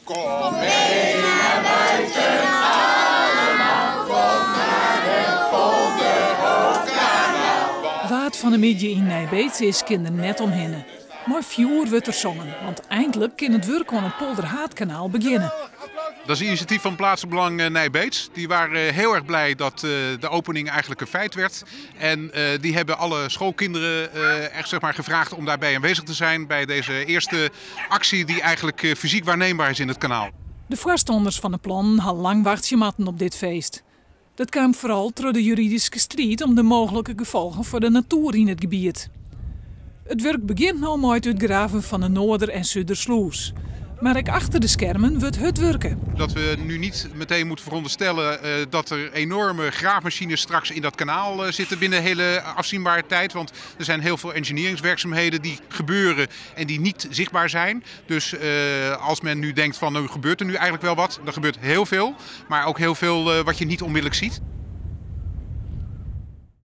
Kom mee naar buiten, allemaal, kom naar het Polderhoofdkanaal. Waard van de midje in Nijbeets is kinderen net omhinnen. Maar 4 uur wordt er zongen, want eindelijk kan het werk aan het Polderhaatkanaal beginnen. Dat is een initiatief van Plaatsenbelang Nijbeets. Die waren heel erg blij dat de opening eigenlijk een feit werd. En die hebben alle schoolkinderen echt gevraagd om daarbij aanwezig te zijn bij deze eerste actie die eigenlijk fysiek waarneembaar is in het kanaal. De voorstanders van het plan hadden lang wachtgematten op dit feest. Dat kwam vooral door de juridische strijd om de mogelijke gevolgen voor de natuur in het gebied. Het werk begint nou met het graven van de Noorder- en Zuidersluis. Maar ook achter de schermen wordt het werken. Dat we nu niet meteen moeten veronderstellen dat er enorme graafmachines straks in dat kanaal zitten binnen een hele afzienbare tijd. Want er zijn heel veel engineeringswerkzaamheden die gebeuren en die niet zichtbaar zijn. Dus als men nu denkt van nu gebeurt er nu eigenlijk wel wat, dan gebeurt heel veel. Maar ook heel veel wat je niet onmiddellijk ziet.